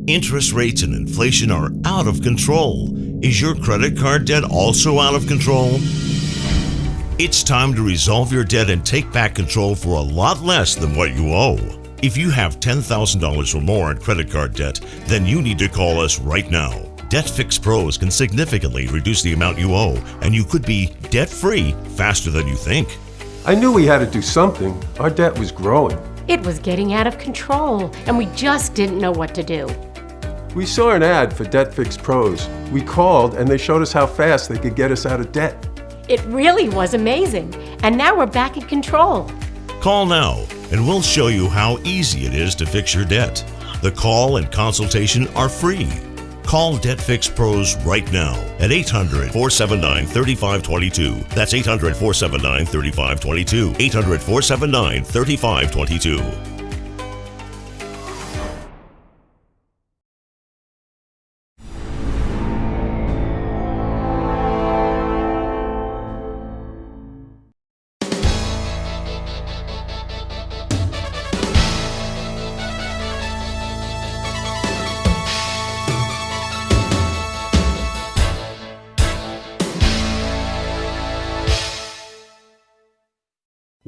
Interest rates and inflation are out of control. Is your credit card debt also out of control? It's time to resolve your debt and take back control for a lot less than what you owe. If you have $10,000 or more in credit card debt, then you need to call us right now. Debt Fix Pros can significantly reduce the amount you owe, and you could be debt-free faster than you think. I knew we had to do something. Our debt was growing. It was getting out of control, and we just didn't know what to do. We saw an ad for Debt Fix Pros. We called, and they showed us how fast they could get us out of debt. It really was amazing, and now we're back in control. Call now, and we'll show you how easy it is to fix your debt. The call and consultation are free. Call Debt Fix Pros right now at 800-479-3522. That's 800-479-3522. 800-479-3522.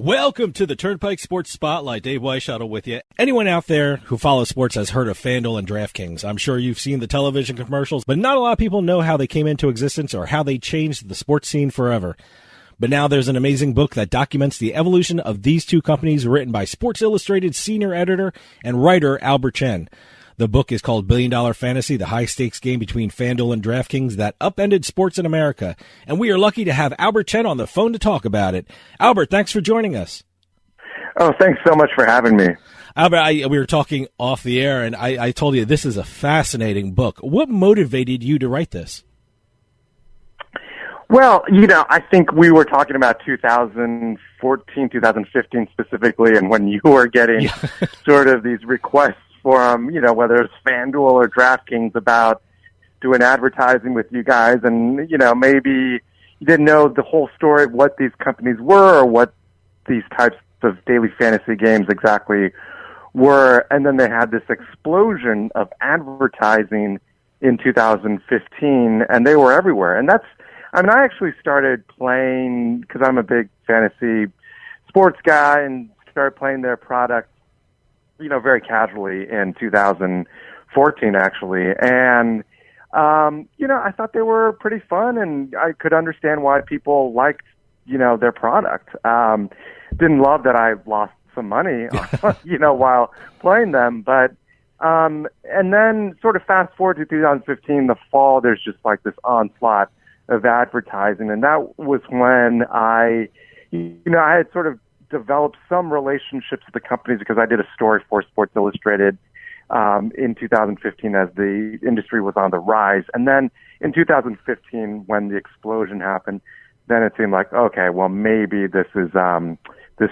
Welcome to the Turnpike Sports Spotlight. Dave Weishuttle with you. Anyone out there who follows sports has heard of FanDuel and DraftKings. I'm sure you've seen the television commercials, but not a lot of people know how they came into existence or how they changed the sports scene forever. But now there's an amazing book that documents the evolution of these two companies, written by Sports Illustrated senior editor and writer Albert Chen. The book is called $1 Billion Fantasy, the high-stakes game between FanDuel and DraftKings that upended sports in America. And we are lucky to have Albert Chen on the phone to talk about it. Albert, thanks for joining us. Oh, thanks so much for having me. Albert, we were talking off the air, and I told you this is a fascinating book. What motivated you to write this? Well, I think we were talking about 2014, 2015 specifically, and when you were getting sort of these requests from, whether it's FanDuel or DraftKings about doing advertising with you guys. And, maybe you didn't know the whole story of what these companies were or what these types of daily fantasy games exactly were. And then they had this explosion of advertising in 2015, and they were everywhere. And I actually started playing, because I'm a big fantasy sports guy, and started playing their product very casually in 2014, actually. And, I thought they were pretty fun, and I could understand why people liked, their product. Didn't love that I lost some money, while playing them. But, and then sort of fast forward to 2015, the fall, there's just like this onslaught of advertising. And that was when I had sort of developed some relationships with the companies, because I did a story for Sports Illustrated in 2015 as the industry was on the rise. And then in 2015, when the explosion happened, then it seemed like, okay, well, maybe this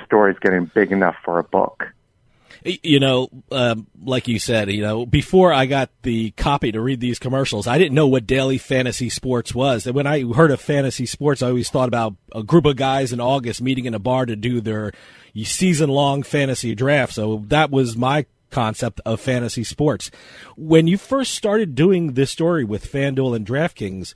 story's getting big enough for a book. Like you said, before I got the copy to read these commercials, I didn't know what daily fantasy sports was. And when I heard of fantasy sports, I always thought about a group of guys in August meeting in a bar to do their season-long fantasy draft. So that was my concept of fantasy sports. When you first started doing this story with FanDuel and DraftKings,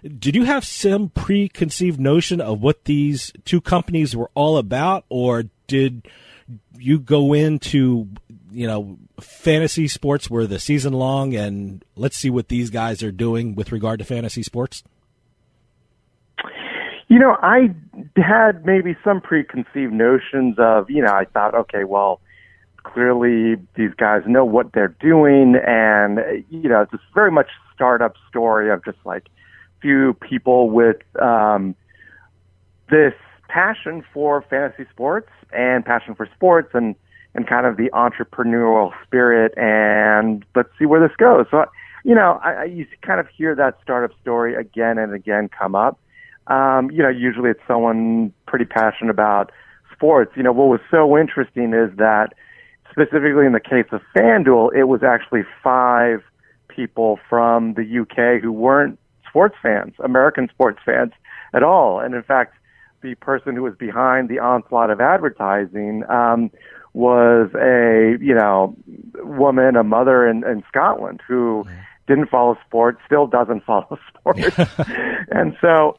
did you have some preconceived notion of what these two companies were all about, or did you go into, fantasy sports were the season long, and let's see what these guys are doing with regard to fantasy sports? I had maybe some preconceived notions of, I thought, okay, well, clearly these guys know what they're doing, and, it's this very much startup story of just like few people with this passion for fantasy sports and passion for sports and kind of the entrepreneurial spirit, and let's see where this goes. So, you kind of hear that startup story again and again come up. Usually it's someone pretty passionate about sports. What was so interesting is that specifically in the case of FanDuel, it was actually 5 people from the UK who weren't sports fans, American sports fans at all. And in fact, the person who was behind the onslaught of advertising was a, woman, a mother in Scotland who didn't follow sports, still doesn't follow sports. And so,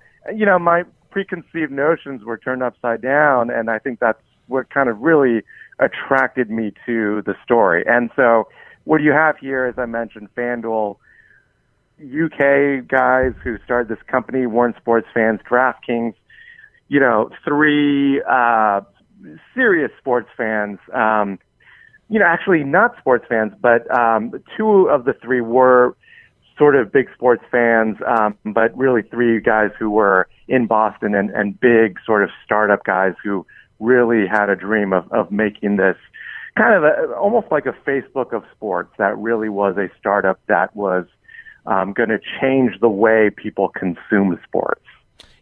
my preconceived notions were turned upside down, and I think that's what kind of really attracted me to the story. And so what you have here, as I mentioned, FanDuel, UK guys who started this company, weren't sports fans, DraftKings, three serious sports fans, actually not sports fans, but two of the three were sort of big sports fans, but really three guys who were in Boston and big sort of startup guys who really had a dream of making this kind of almost like a Facebook of sports that really was a startup that was going to change the way people consume sports.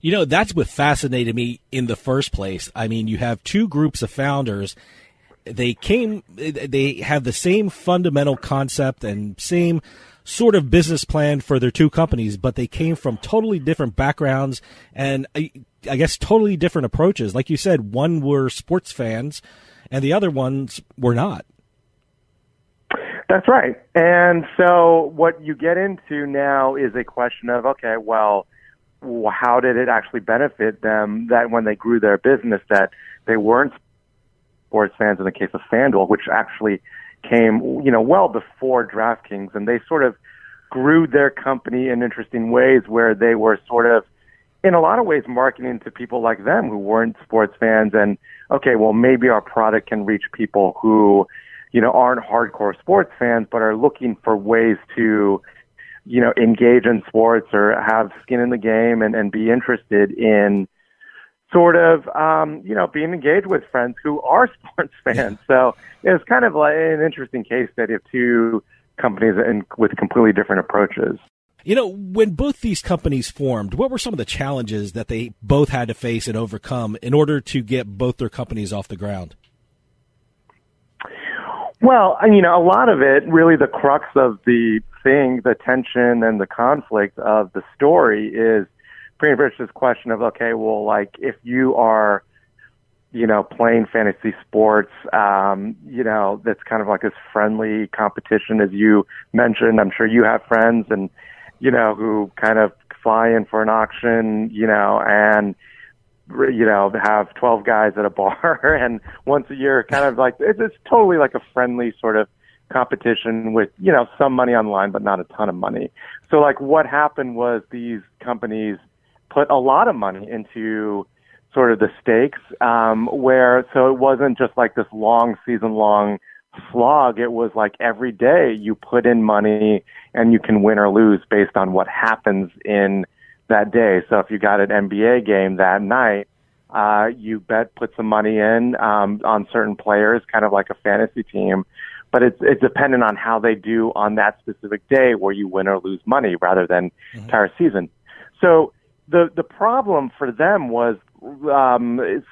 That's what fascinated me in the first place. I mean, you have two groups of founders. They have the same fundamental concept and same sort of business plan for their two companies, but they came from totally different backgrounds and I guess totally different approaches. Like you said, one were sports fans and the other ones were not. That's right. And so what you get into now is a question of, okay, well, how did it actually benefit them that when they grew their business that they weren't sports fans in the case of FanDuel, which actually came, well before DraftKings, and they sort of grew their company in interesting ways where they were sort of, in a lot of ways, marketing to people like them who weren't sports fans and, okay, well, maybe our product can reach people who, aren't hardcore sports fans, but are looking for ways to, engage in sports or have skin in the game and be interested in sort of, being engaged with friends who are sports fans. So it's kind of like an interesting case study of two companies with completely different approaches. When both these companies formed, what were some of the challenges that they both had to face and overcome in order to get both their companies off the ground? Well, a lot of it, really the crux of the thing, the tension and the conflict of the story is pretty much this question of, okay, well, like if you are, playing fantasy sports, that's kind of like this friendly competition, as you mentioned. I'm sure you have friends and, who kind of fly in for an auction, and, have 12 guys at a bar and once a year kind of like, it's totally like a friendly sort of competition with, some money on the line, but not a ton of money. So like what happened was these companies put a lot of money into sort of the stakes, so it wasn't just like this long season-long slog. It was like every day you put in money and you can win or lose based on what happens in that day. So if you got an NBA game that night, you put some money in on certain players, kind of like a fantasy team, but it's dependent on how they do on that specific day where you win or lose money rather than entire season. So the problem for them was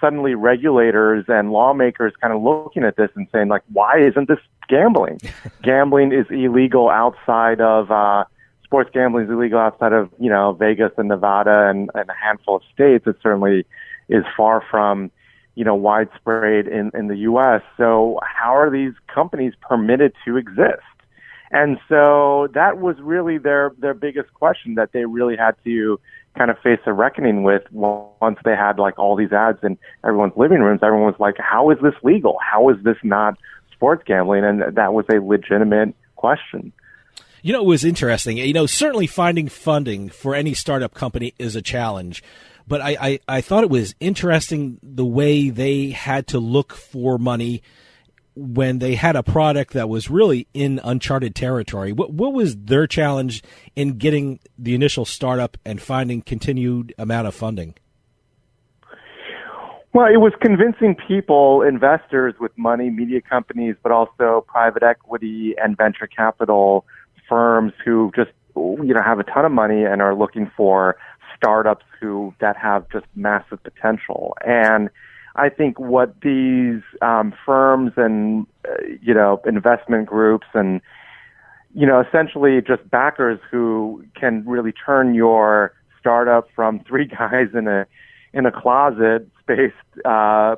suddenly regulators and lawmakers kind of looking at this and saying, like, why isn't this gambling? Gambling is illegal outside of sports gambling is illegal outside of, Vegas and Nevada and a handful of states. It certainly is far from, widespread in the U.S. So how are these companies permitted to exist? And so that was really their biggest question that they really had to kind of face a reckoning with once they had like all these ads in everyone's living rooms. Everyone was like, how is this legal? How is this not sports gambling? And that was a legitimate question. It was interesting. Certainly finding funding for any startup company is a challenge. But I thought it was interesting the way they had to look for money when they had a product that was really in uncharted territory. What was their challenge in getting the initial startup and finding continued amount of funding? Well, it was convincing people, investors with money, media companies, but also private equity and venture capital firms who just, have a ton of money and are looking for startups that have just massive potential. And I think what these firms and, investment groups and, essentially just backers who can really turn your startup from three guys in a closet spaced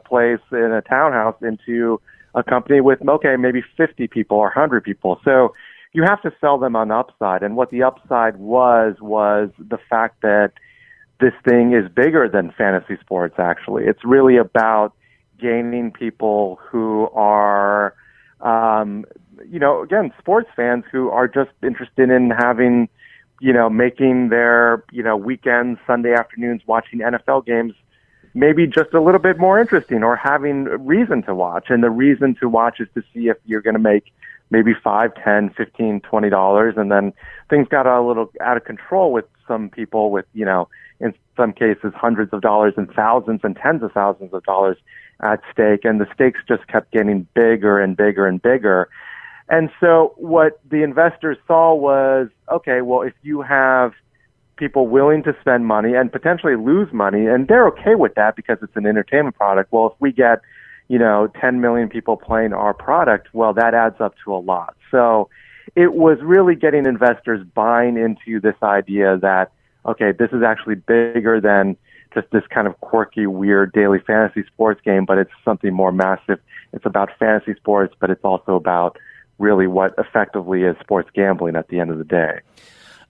place in a townhouse into a company with, okay, maybe 50 people or 100 people. So you have to sell them on the upside. And what the upside was the fact that this thing is bigger than fantasy sports, actually. It's really about gaining people who are, again, sports fans who are just interested in having, making their, weekends, Sunday afternoons, watching NFL games maybe just a little bit more interesting, or having reason to watch. And the reason to watch is to see if you're going to make maybe $5, $10, $15, $20. And then things got a little out of control with some people with, in some cases, hundreds of dollars and thousands and tens of thousands of dollars at stake. And the stakes just kept getting bigger and bigger and bigger. And so what the investors saw was, okay, well, if you have people willing to spend money and potentially lose money, and they're okay with that because it's an entertainment product. Well, if we get, 10 million people playing our product, well, that adds up to a lot. So it was really getting investors buying into this idea that, okay, this is actually bigger than just this kind of quirky, weird daily fantasy sports game, but it's something more massive. It's about fantasy sports, but it's also about really what effectively is sports gambling at the end of the day.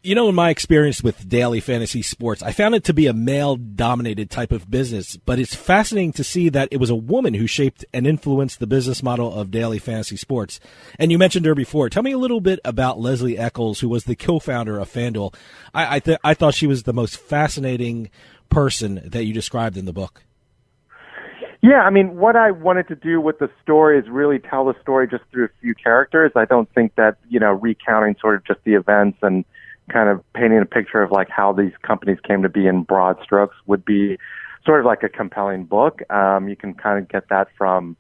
In my experience with daily fantasy sports, I found it to be a male-dominated type of business, but it's fascinating to see that it was a woman who shaped and influenced the business model of daily fantasy sports. And you mentioned her before. Tell me a little bit about Leslie Eccles, who was the co-founder of FanDuel. I thought she was the most fascinating person that you described in the book. Yeah, I mean, what I wanted to do with the story is really tell the story just through a few characters. I don't think that, recounting sort of just the events and kind of painting a picture of like how these companies came to be in broad strokes would be sort of like a compelling book. You can kind of get that from,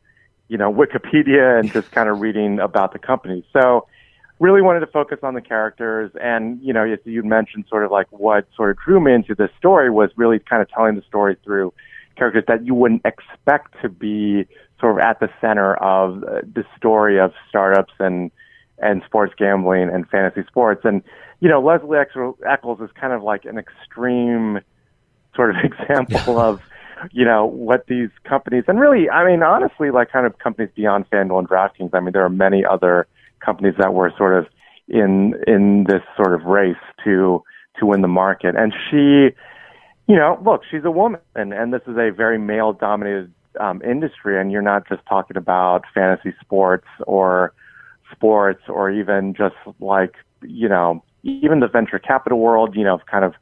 Wikipedia and just kind of reading about the company. So really wanted to focus on the characters. And, as you mentioned, sort of like what sort of drew me into this story was really kind of telling the story through characters that you wouldn't expect to be sort of at the center of the story of startups and sports gambling and fantasy sports. And, Leslie Eccles is kind of like an extreme sort of example of, what these companies, and really, I mean, honestly, like kind of companies beyond FanDuel and DraftKings. I mean, there are many other companies that were sort of in this sort of race to win the market. And she, look, she's a woman, and this is a very male-dominated industry, and you're not just talking about fantasy sports or even just like, even the venture capital world, kind of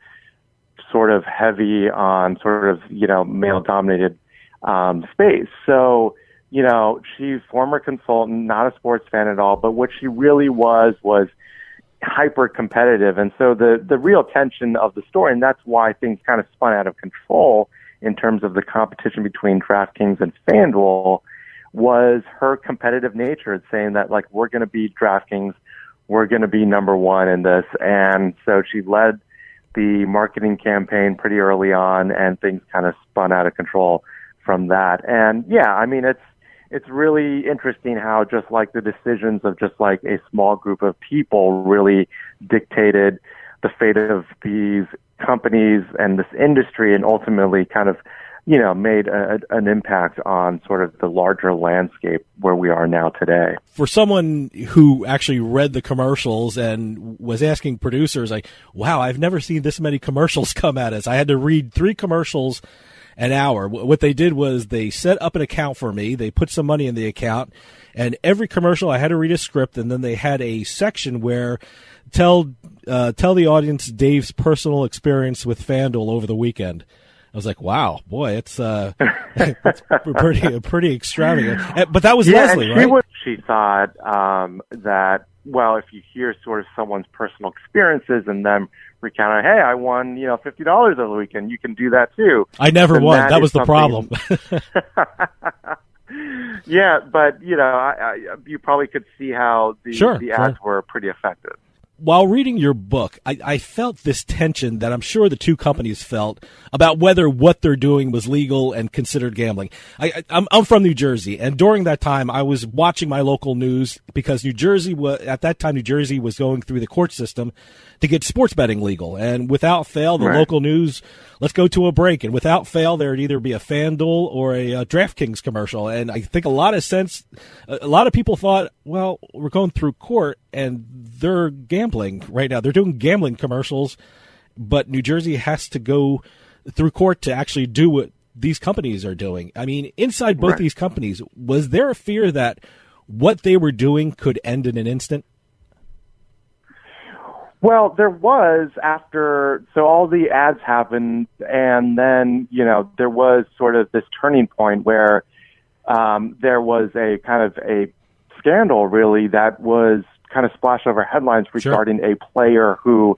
sort of heavy on sort of, male-dominated space. So, she's former consultant, not a sports fan at all, but what she really was hyper competitive. And so the real tension of the story, and that's why things kind of spun out of control in terms of the competition between DraftKings and FanDuel, was her competitive nature. It's saying that, like, we're going to beat DraftKings, we're going to be number one in this. And so she led the marketing campaign pretty early on, and things kind of spun out of control from that. And yeah, I mean, it's really interesting how just like the decisions of just like a small group of people really dictated the fate of these companies and this industry, and ultimately kind of, made an impact on sort of the larger landscape where we are now today. For someone who actually read the commercials and was asking producers, like, wow, I've never seen this many commercials come at us. I had to read 3 commercials an hour. What they did was they set up an account for me. They put some money in the account, and every commercial I had to read a script, and then they had a section where tell the audience Dave's personal experience with FanDuel over the weekend. I was like, wow, boy, it's pretty extravagant. But that was Leslie, right? She thought that, well, if you hear sort of someone's personal experiences and them recounting, hey, I won, $50 over the weekend, you can do that too. I never won. That was the problem. Yeah, but, you probably could see how the ads were pretty effective. while reading your book, I felt this tension that I'm sure the two companies felt about whether what they're doing was legal and considered gambling. I'm from New Jersey, and during that time, I was watching my local news because New Jersey was going through the court system to get sports betting legal. And without fail, the local news, let's go to a break. And without fail, there'd either be a FanDuel or a DraftKings commercial. And I think a lot of people thought, well, we're going through court and they're gambling right now. They're doing gambling commercials, but New Jersey has to go through court to actually do what these companies are doing. I mean, inside both these companies, was there a fear that what they were doing could end in an instant? Well, there was so all the ads happened, and then, there was sort of this turning point where there was a kind of a scandal, really, that was kind of splashed over headlines regarding a player who,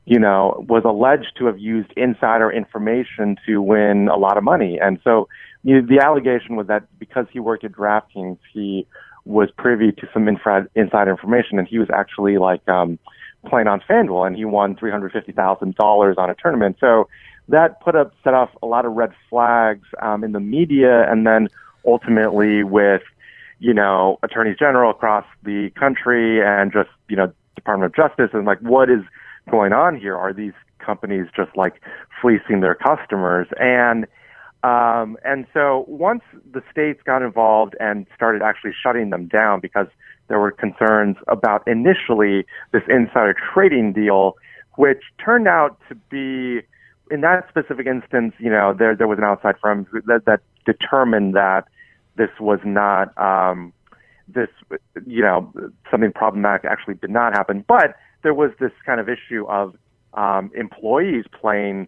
was alleged to have used insider information to win a lot of money. And so the allegation was that because he worked at DraftKings, he was privy to some insider information, and he was actually playing on FanDuel, and he won $350,000 on a tournament. So that set off a lot of red flags in the media, and then ultimately with, attorneys general across the country and just, Department of Justice, and what is going on here? Are these companies just fleecing their customers? And so once the states got involved and started actually shutting them down because there were concerns about initially this insider trading deal, which turned out to be, in that specific instance, there was an outside firm that determined that this was not, something problematic actually did not happen. But there was this kind of issue of employees playing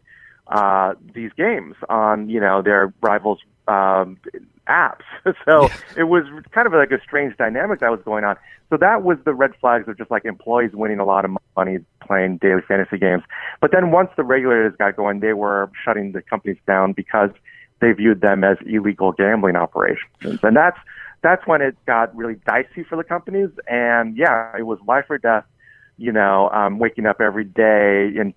these games on, their rivals' apps. So it was kind of like a strange dynamic that was going on. So that was the red flags of just employees winning a lot of money playing daily fantasy games. But then once the regulators got going, they were shutting the companies down because they viewed them as illegal gambling operations. And that's when it got really dicey for the companies. And it was life or death, waking up every day in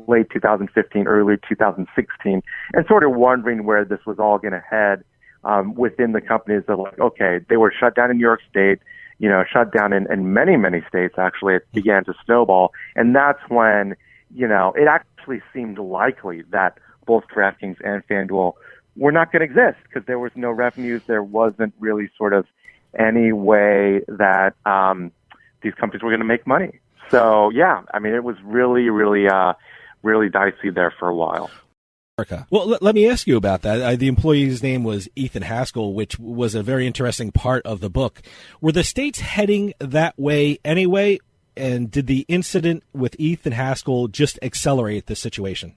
late 2015, early 2016, and sort of wondering where this was all going to head. Within the companies that okay, they were shut down in New York State, shut down in many, many states. Actually, it began to snowball. And that's when, it actually seemed likely that both DraftKings and FanDuel were not going to exist because there was no revenues. There wasn't really sort of any way that these companies were going to make money. So, it was really, really, really dicey there for a while. Well, let me ask you about that. The employee's name was Ethan Haskell, which was a very interesting part of the book. Were the states heading that way anyway? And did the incident with Ethan Haskell just accelerate the situation?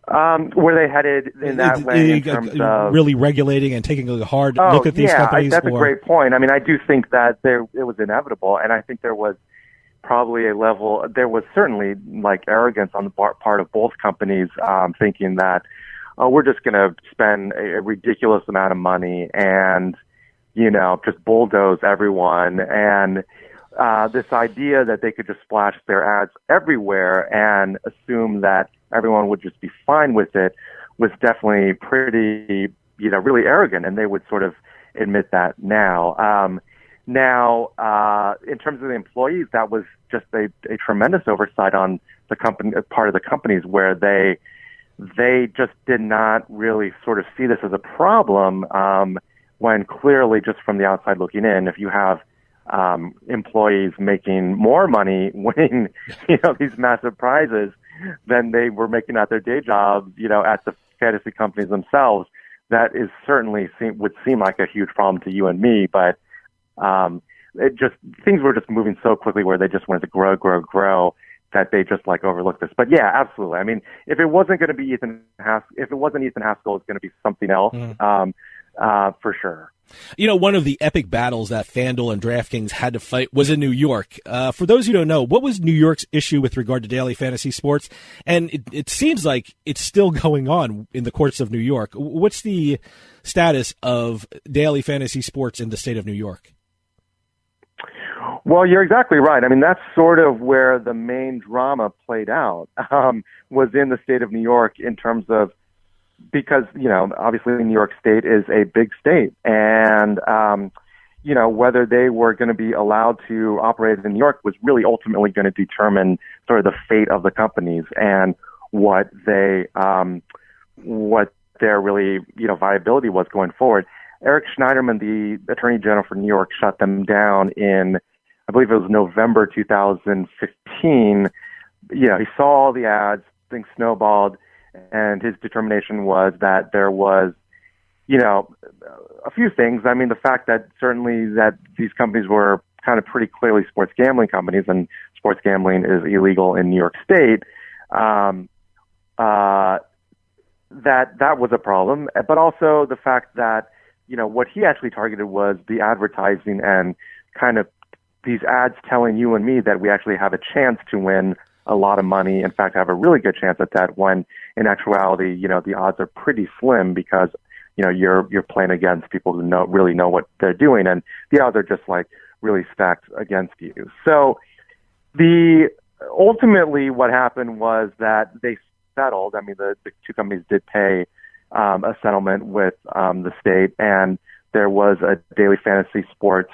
Were they headed in that way in terms of really regulating and taking a hard look at these companies? That's a great point. I mean, I do think that it was inevitable, and I think there was probably there was certainly arrogance on the part of both companies, thinking that, we're just going to spend a ridiculous amount of money and, just bulldoze everyone. And this idea that they could just splash their ads everywhere and assume that everyone would just be fine with it was definitely pretty, really arrogant. And they would sort of admit that now. In terms of the employees, that was just a tremendous oversight on the company, part of the companies, where they just did not really sort of see this as a problem, when clearly, just from the outside looking in, if you have employees making more money winning, these massive prizes than they were making at their day jobs, at the fantasy companies themselves, that is certainly would seem like a huge problem to you and me, but things were just moving so quickly where they just wanted to grow that they just overlooked this. But yeah, absolutely. I mean, if it wasn't going to be Ethan Haskell, it was going to be something else, for sure. One of the epic battles that FanDuel and DraftKings had to fight was in New York. For those who don't know, what was New York's issue with regard to daily fantasy sports? And it seems like it's still going on in the courts of New York. What's the status of daily fantasy sports in the state of New York? Well, you're exactly right. I mean, that's sort of where the main drama played out, was in the state of New York in terms of, because, obviously New York State is a big state, and, whether they were going to be allowed to operate in New York was really ultimately going to determine sort of the fate of the companies and what their really, viability was going forward. Eric Schneiderman, the Attorney General for New York, shut them down in, I believe it was November 2015. He saw all the ads, things snowballed, and his determination was that there was, a few things. I mean, the fact that certainly that these companies were kind of pretty clearly sports gambling companies, and sports gambling is illegal in New York State, that was a problem. But also the fact that, what he actually targeted was the advertising and kind of these ads telling you and me that we actually have a chance to win a lot of money. In fact, have a really good chance at that, when in actuality, the odds are pretty slim because, you're playing against people who really know what they're doing, and the odds are just like really stacked against you. So ultimately what happened was that they settled. I mean, the two companies did pay a settlement with the state, and there was a daily fantasy sports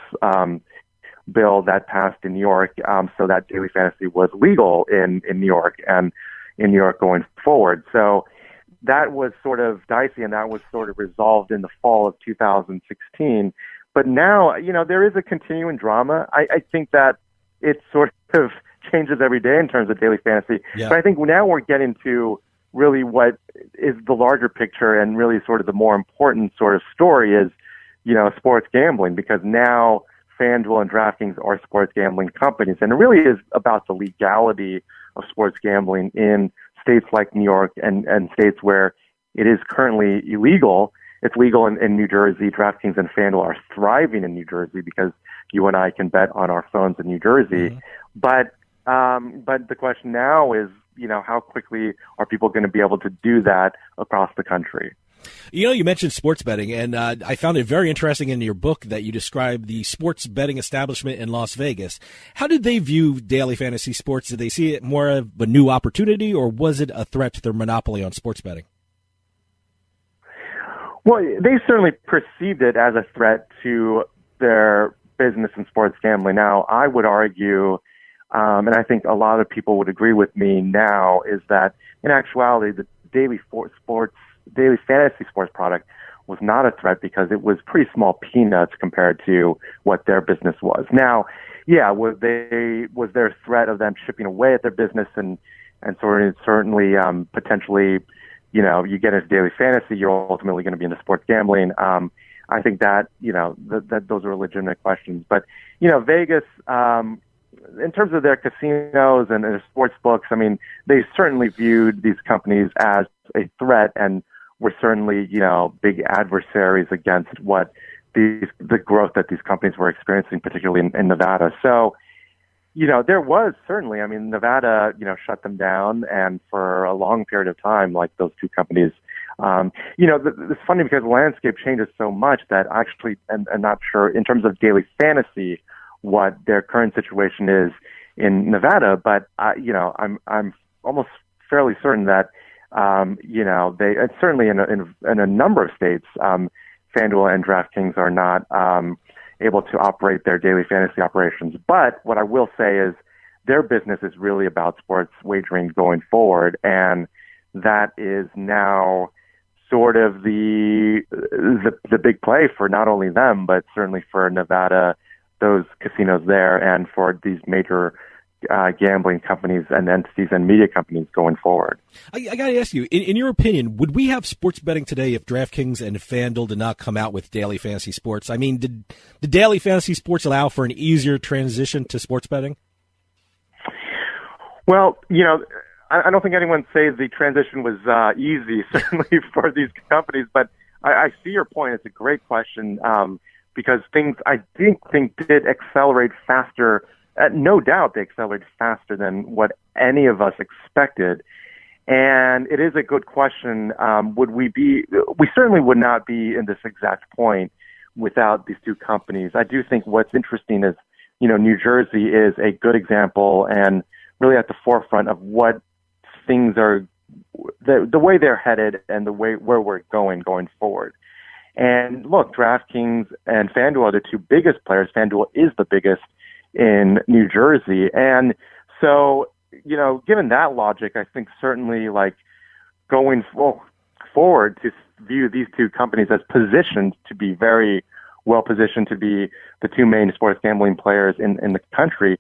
bill that passed in New York, so that daily fantasy was legal in New York and in New York going forward. So that was sort of dicey, and that was sort of resolved in the fall of 2016. But now, there is a continuing drama. I think that it sort of changes every day in terms of daily fantasy. Yeah. But I think now we're getting to really what is the larger picture, and really sort of the more important sort of story is, sports gambling, because now FanDuel and DraftKings are sports gambling companies, and it really is about the legality of sports gambling in states like New York and states where it is currently illegal. It's legal in New Jersey. DraftKings and FanDuel are thriving in New Jersey because you and I can bet on our phones in New Jersey. Mm-hmm. But the question now is, how quickly are people going to be able to do that across the country? You mentioned sports betting, and I found it very interesting in your book that you described the sports betting establishment in Las Vegas. How did they view daily fantasy sports? Did they see it more of a new opportunity, or was it a threat to their monopoly on sports betting? Well, they certainly perceived it as a threat to their business in sports gambling. Now, I would argue, and I think a lot of people would agree with me now, is that in actuality, the daily fantasy sports product was not a threat because it was pretty small peanuts compared to what their business was. Now, was there a threat of them chipping away at their business and certainly potentially, you get into daily fantasy, you're ultimately going to be into sports gambling. I think that, that those are legitimate questions. But, Vegas, in terms of their casinos and their sports books, I mean, they certainly viewed these companies as a threat and were certainly, big adversaries against what the growth that these companies were experiencing, particularly in Nevada. So, there was certainly, I mean, Nevada, shut them down, and for a long period of time, like those two companies, it's funny because the landscape changes so much that actually, I'm not sure in terms of daily fantasy what their current situation is in Nevada, but I'm almost fairly certain that they certainly in a number of states, FanDuel and DraftKings are not able to operate their daily fantasy operations. But what I will say is their business is really about sports wagering going forward, and that is now sort of the big play for not only them, but certainly for Nevada, those casinos there, and for these major gambling companies and entities and media companies going forward. I got to ask you, in your opinion, would we have sports betting today if DraftKings and FanDuel did not come out with daily fantasy sports? I mean, did the daily fantasy sports allow for an easier transition to sports betting? Well, I don't think anyone say the transition was easy, certainly for these companies, but I see your point. It's a great question because things, I think did accelerate faster. No doubt they accelerated faster than what any of us expected. And it is a good question. We certainly would not be in this exact point without these two companies. I do think what's interesting is, New Jersey is a good example and really at the forefront of what things are, the way they're headed and the way where we're going forward. And look, DraftKings and FanDuel are the two biggest players. FanDuel is the biggest in New Jersey. And so, given that logic, I think certainly like going forward to view these two companies as positioned to be very well positioned to be the two main sports gambling players in the country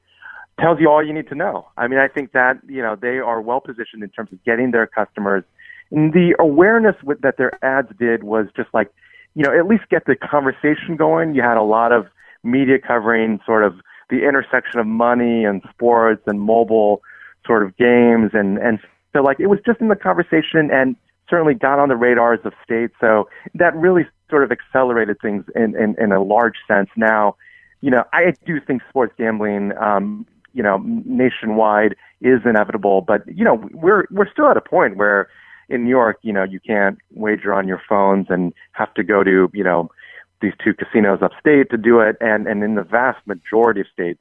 tells you all you need to know. I mean, I think that, they are well positioned in terms of getting their customers. And the awareness that their ads did was just like, at least get the conversation going. You had a lot of media covering sort of the intersection of money and sports and mobile sort of games. And so like it was just in the conversation and certainly got on the radars of states. So that really sort of accelerated things in a large sense. Now, I do think sports gambling, nationwide is inevitable, but, we're still at a point where in New York, you can't wager on your phones and have to go to, these two casinos upstate to do it. And in the vast majority of states,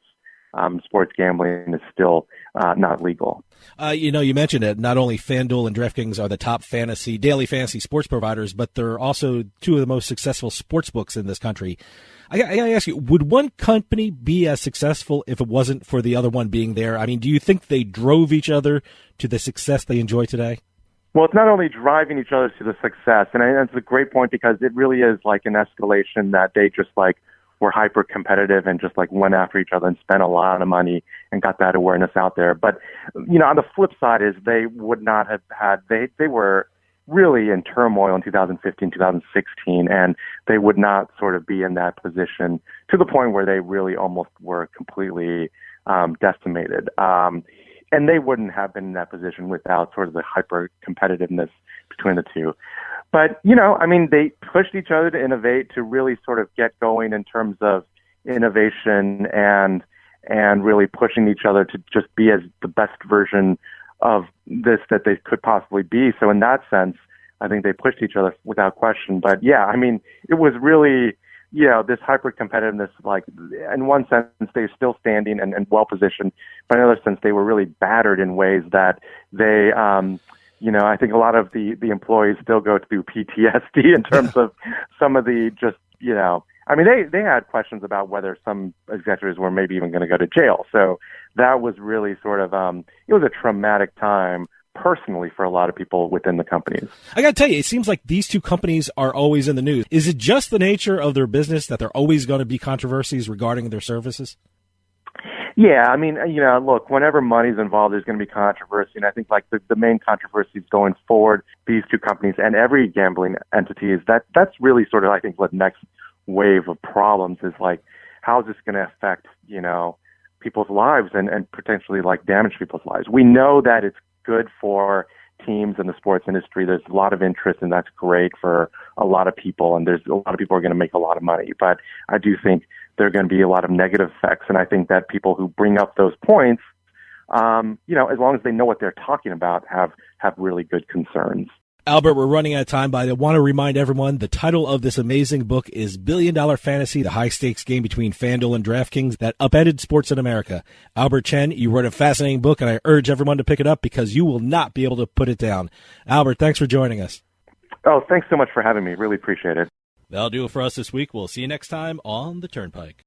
sports gambling is still not legal. You mentioned it. Not only FanDuel and DraftKings are the top daily fantasy sports providers, but they're also two of the most successful sports books in this country. I got to ask you, would one company be as successful if it wasn't for the other one being there? I mean, do you think they drove each other to the success they enjoy today? Well, it's not only driving each other to the success, and that's a great point because it really is like an escalation that they just like were hyper competitive and just like went after each other and spent a lot of money and got that awareness out there. But, on the flip side is they would not have had, they were really in turmoil in 2015, 2016, and they would not sort of be in that position to the point where they really almost were completely decimated. And they wouldn't have been in that position without sort of the hyper competitiveness between the two. But, they pushed each other to innovate, to really sort of get going in terms of innovation and really pushing each other to just be as the best version of this that they could possibly be. So in that sense, I think they pushed each other without question. But yeah, it was really, this hyper competitiveness, like in one sense, they're still standing and well positioned, but in another sense, they were really battered in ways that they, I think a lot of the employees still go through PTSD in terms of some of the just, they had questions about whether some executives were maybe even going to go to jail. So that was really sort of, it was a traumatic time personally for a lot of people within the companies. I got to tell you, it seems like these two companies are always in the news. Is it just the nature of their business that there are always going to be controversies regarding their services? Yeah, look, whenever money's involved, there's going to be controversy. And I think like the main controversies going forward, these two companies and every gambling entity is that's really sort of, I think, what next wave of problems is like, how is this going to affect, people's lives and potentially like damage people's lives? We know that it's good for teams in the sports industry. There's a lot of interest and that's great for a lot of people. And there's a lot of people who are going to make a lot of money. But I do think there are going to be a lot of negative effects. And I think that people who bring up those points, as long as they know what they're talking about, have really good concerns. Albert, we're running out of time, but I want to remind everyone the title of this amazing book is $1 Billion Fantasy, the high-stakes game between FanDuel and DraftKings that upended sports in America. Albert Chen, you wrote a fascinating book, and I urge everyone to pick it up because you will not be able to put it down. Albert, thanks for joining us. Oh, thanks so much for having me. Really appreciate it. That'll do it for us this week. We'll see you next time on the Turnpike.